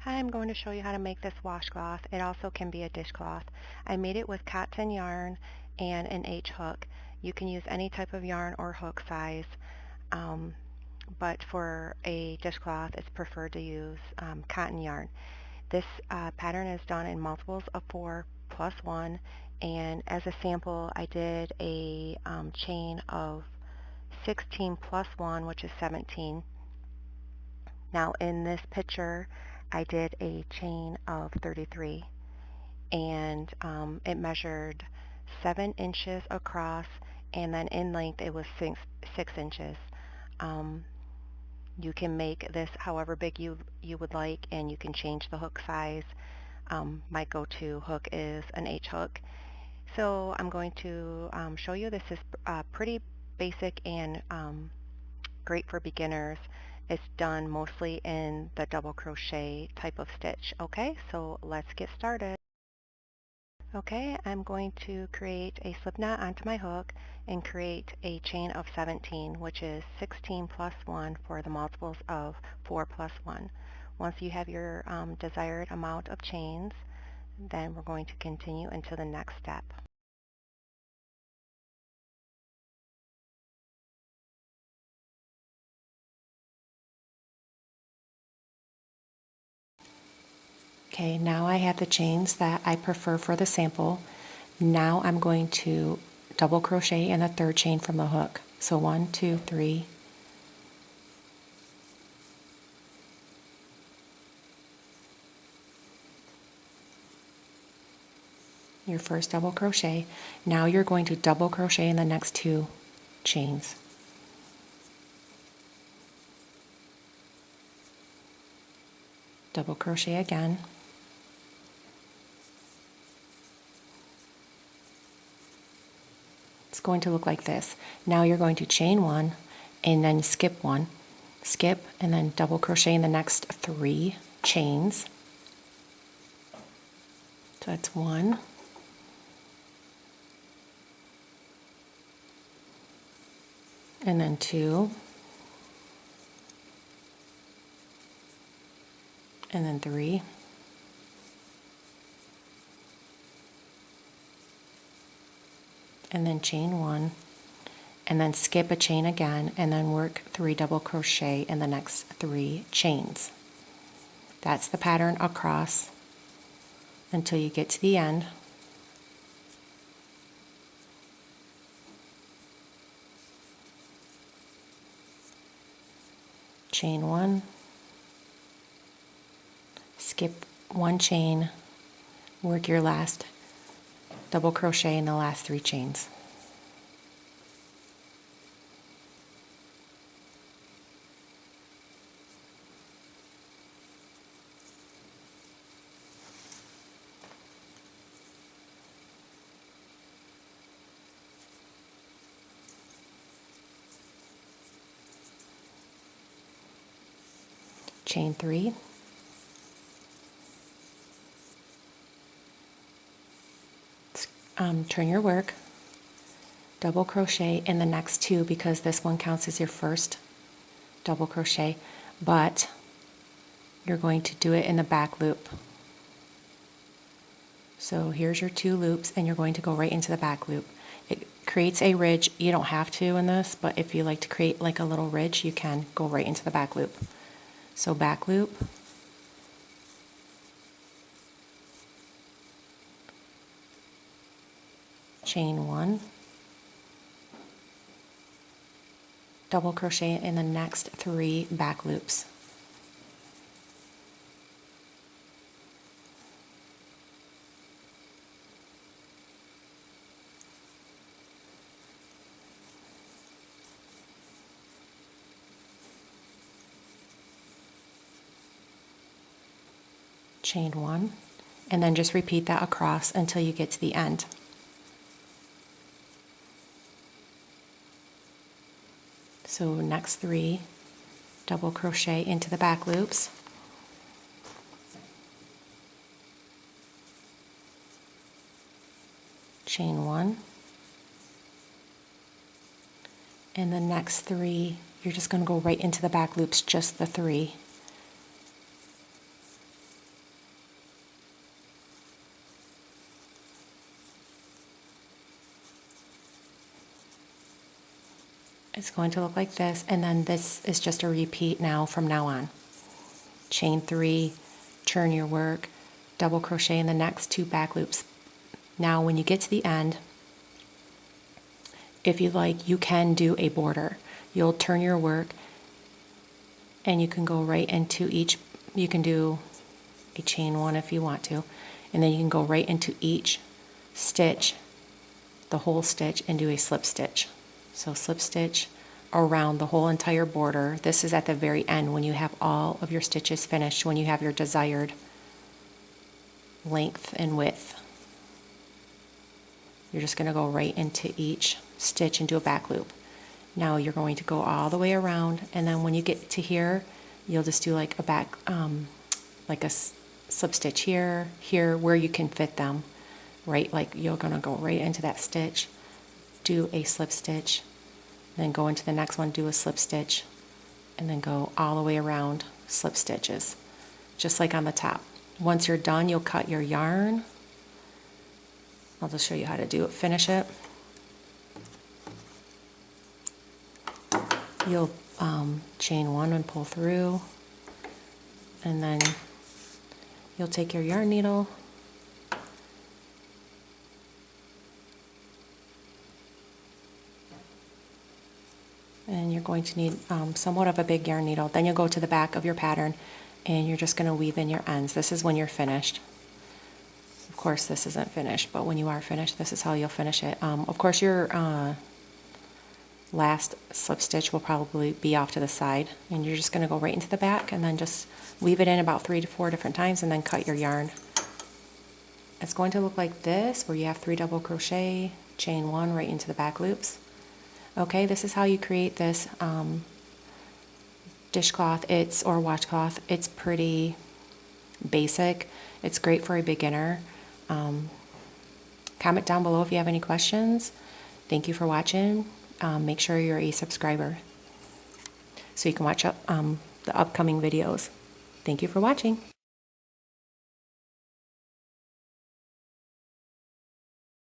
Hi, I'm going to show you how to make this washcloth. It also can be a dishcloth. I made it with cotton yarn and an H hook. You can use any type of yarn or hook size, um, but for a dishcloth it's preferred to use cotton yarn. This pattern is done in multiples of 4 plus 1, and as a sample I did a chain of 16 plus 1, which is 17. Now in this picture I did a chain of 33, and it measured 7 inches across, and then in length it was 6 inches. Um, you can make this however big you would like, and you can change the hook size. My go-to hook is an H hook. So I'm going to show you. This is pretty basic and great for beginners. It's done mostly in the double crochet type of stitch. Okay, so let's get started. Okay, I'm going to create a slip knot onto my hook and create a chain of 17, which is 16 plus 1 for the multiples of 4 plus 1. Once you have your desired amount of chains, then we're going to continue into the next step. Okay, now I have the chains that I prefer for the sample. Now I'm going to double crochet in the third chain from the hook. So 1, 2, 3. Your first double crochet. Now you're going to double crochet in the next 2 chains. Double crochet again. It's going to look like this. Now you're going to chain 1 and then skip 1, skip, and then double crochet in the next 3 chains. So that's 1, and then 2, and then 3, and then chain 1, and then skip a chain again, and then work 3 double crochet in the next 3 chains. That's the pattern across until you get to the end. Chain 1, skip 1 chain, work your last double crochet in the last 3 chains. Chain 3, turn your work, double crochet in the next 2 because this one counts as your first double crochet, but you're going to do it in the back loop. So here's your 2 loops, and you're going to go right into the back loop. It creates a ridge. You don't have to in this, but if you like to create like a little ridge, you can go right into the back loop. So back loop, chain 1, double crochet in the next 3 back loops. Chain 1, and then just repeat that across until you get to the end. So next 3 double crochet into the back loops, chain 1, and the next 3 you're just going to go right into the back loops, just the 3. It's going to look like this, and then this is just a repeat now from now on. Chain 3, turn your work, double crochet in the next 2 back loops. Now when you get to the end, if you like, you can do a border. You'll turn your work and you can go right into each, you can do a chain 1 if you want to, and then you can go right into each stitch, the whole stitch, and do a slip stitch. So slip stitch around the whole entire border. This is at the very end when you have all of your stitches finished, when you have your desired length and width. You're just going to go right into each stitch and do a back loop. Now you're going to go all the way around, and then when you get to here, you'll just do like a back, like a slip stitch here, here, where you can fit them, right? Like you're going to go right into that stitch, do a slip stitch, then go into the next one, do a slip stitch, and then go all the way around, slip stitches, just like on the top. Once you're done, you'll cut your yarn. I'll just show you how to do it, finish it. You'll chain 1 and pull through, and then you'll take your yarn needle and you're going to need somewhat of a big yarn needle. Then you'll go to the back of your pattern and you're just going to weave in your ends. This is when you're finished. Of course this isn't finished, but when you are finished, this is how you'll finish it. Of course your last slip stitch will probably be off to the side, and you're just going to go right into the back and then just weave it in about 3 to 4 different times and then cut your yarn. It's going to look like this, where you have 3 double crochet, chain 1 right into the back loops. Okay, this is how you create this dishcloth, or washcloth. It's pretty basic. It's great for a beginner. Comment down below if you have any questions. Thank you for watching. Make sure you're a subscriber so you can watch the upcoming videos. Thank you for watching.